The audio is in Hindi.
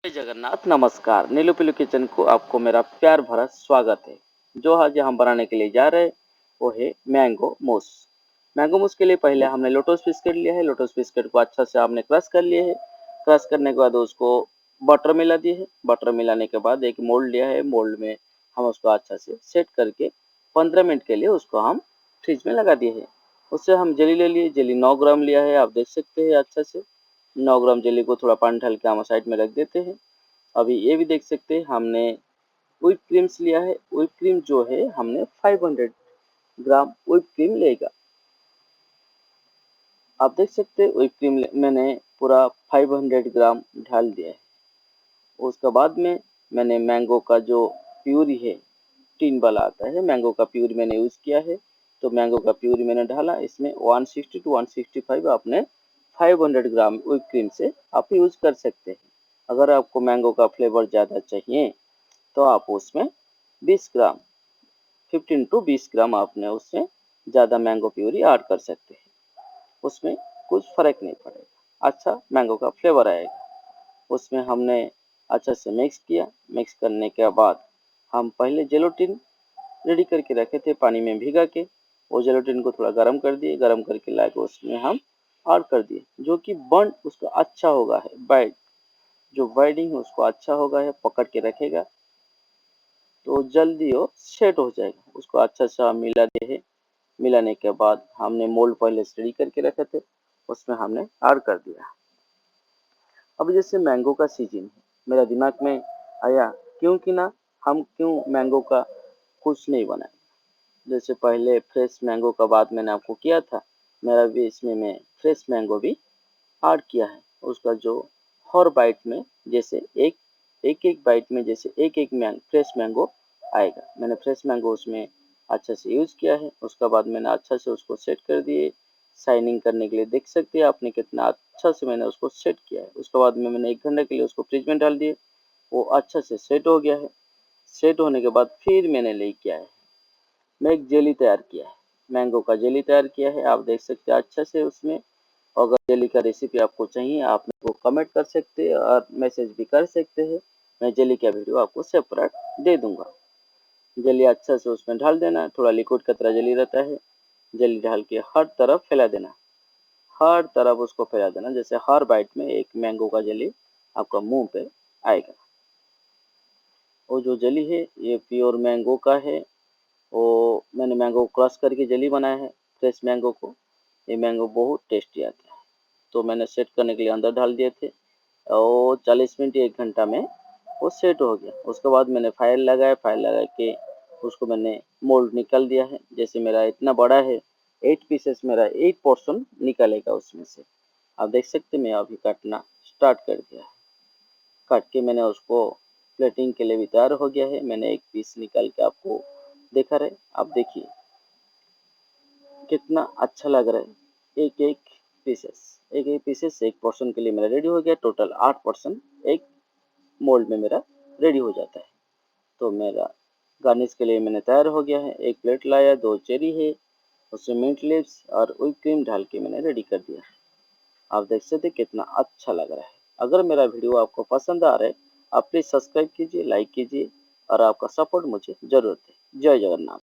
जय जगन्नाथ, नमस्कार। नीलू पिल्लू किचन को आपको मेरा प्यार भरा स्वागत है। जो आज हम बनाने के लिए जा रहे हैं वो है मैंगो मूस। मैंगो मूस के लिए पहले हमने लोटस बिस्किट लिया है। लोटस बिस्किट को अच्छा से आपने क्रश कर लिया है। क्रश करने के बाद उसको बटर मिला दिए है। बटर मिलाने के बाद एक मोल्ड लिया है। मोल्ड में हम उसको अच्छा से सेट करके 15 मिनट के लिए उसको हम फ्रिज में लगा दिए है। उससे हम जेली ले लिए। जेली 9 ग्राम लिया है, आप देख सकते हैं अच्छा से। 9 ग्राम जेली को थोड़ा पानी डाल के हम साइड में रख देते हैं। अभी ये भी देख सकते हैं हमने व्हिप क्रीम्स लिया है। व्हिप क्रीम जो है हमने 500 ग्राम व्हिप क्रीम लेगा। आप देख सकते हैं व्हिप क्रीम मैंने पूरा 500 ग्राम डाल दिया है। उसके बाद में मैंने मैंगो का जो प्यूरी है, टीन वाला आता है, मैंगो का प्यूरी मैंने यूज किया है। तो मैंगो का प्यूरी मैंने डाला। इसमें 160 टू 165 आपने 500 ग्राम व्हिप क्रीम से आप यूज कर सकते हैं। अगर आपको मैंगो का फ्लेवर ज़्यादा चाहिए तो आप उसमें 20 ग्राम 15 टू 20 ग्राम आपने उससे ज़्यादा मैंगो प्यूरी ऐड कर सकते हैं। उसमें कुछ फ़र्क नहीं पड़ेगा, अच्छा मैंगो का फ्लेवर आएगा। उसमें हमने अच्छा से मिक्स किया। मिक्स करने के बाद हम पहले जेलोटिन रेडी करके रखे थे पानी में भिगा के। वो जेलोटिन को थोड़ा गर्म कर दिए। गर्म करके ला के उसमें हम ऐड कर दिए, जो कि बॉन्ड उसका अच्छा होगा है, बाइड जो बाइडिंग है उसको अच्छा होगा है, पकड़ के रखेगा तो जल्दी वो सेट हो जाएगा। उसको अच्छा सा मिला दे। मिलाने के बाद हमने मोल्ड पहले से रेडी करके रखे थे, उसमें हमने ऐड कर दिया। अब जैसे मैंगो का सीजन है, मेरा दिमाग में आया क्योंकि ना हम क्यों मैंगो का कुछ नहीं बनाए। जैसे पहले फ्रेश मैंगो का बात मैंने आपको किया था, मेरा भी इसमें मैं फ्रेश मैंगो भी ऐड किया है। उसका जो हर बाइट में जैसे एक एक एक बाइट में जैसे एक एक फ्रेश मैंगो आएगा, मैंने फ्रेश मैंगो उसमें अच्छा से यूज़ किया है। उसके बाद मैंने अच्छा से उसको सेट कर दिए शाइनिंग करने के लिए। देख सकते हैं आपने कितना अच्छा से मैंने उसको सेट किया है। उसके बाद में मैंने 1 घंटे के लिए उसको फ्रिज में डाल दिए। वो अच्छा से सेट हो गया है। सेट होने के बाद फिर मैंने लेके आया है, मैं एक जेली तैयार किया है, मैंगो का जेली तैयार किया है। आप देख सकते हैं अच्छा से उसमें। अगर जेली का रेसिपी आपको चाहिए आप मेरे को कमेंट कर सकते हैं और मैसेज भी कर सकते हैं। मैं जेली का वीडियो आपको सेपरेट दे दूंगा। जेली अच्छा से उसमें डाल देना। थोड़ा लिक्विड का तरह जेली रहता है। जेली डाल के हर तरफ फैला देना। हर तरफ उसको फैला देना, जैसे हर बाइट में एक मैंगो का जेली आपका मुंह पे आएगा। वो जो जेली है ये प्योर मैंगो का है। वो मैंने मैंगो क्रश करके जेली बनाया है फ्रेश मैंगो को। ये मैंगो बहुत टेस्टी आता है। तो मैंने सेट करने के लिए अंदर डाल दिए थे और 40 मिनट 1 घंटा में वो सेट हो गया। उसके बाद मैंने फाइल लगाया। फाइल लगा के उसको मैंने मोल्ड निकाल दिया है। जैसे मेरा इतना बड़ा है 8 पीसेस, मेरा 8 पोर्शन निकलेगा उसमें से। आप देख सकते हैं मैं अभी काटना स्टार्ट कर दिया है। काट के मैंने उसको प्लेटिंग के लिए भी तैयार हो गया है। मैंने एक पीस निकाल के आपको दिखा रहे, आप देखिए कितना अच्छा लग रहा है। एक एक पीसेस एक पोर्शन के लिए मेरा रेडी हो गया। टोटल 8 पोर्शन एक मोल्ड में मेरा रेडी हो जाता है। तो मेरा गार्निश के लिए मैंने तैयार हो गया है। एक प्लेट लाया, 2 चेरी है, उसमें मिंट लीव्स और व्हिप क्रीम डाल के मैंने रेडी कर दिया। आप देख सकते हैं कितना अच्छा लग रहा है। अगर मेरा वीडियो आपको पसंद आ रहा है आप प्लीज़ सब्सक्राइब कीजिए, लाइक कीजिए और आपका सपोर्ट मुझे ज़रूरत है। जय जगन्नाथ।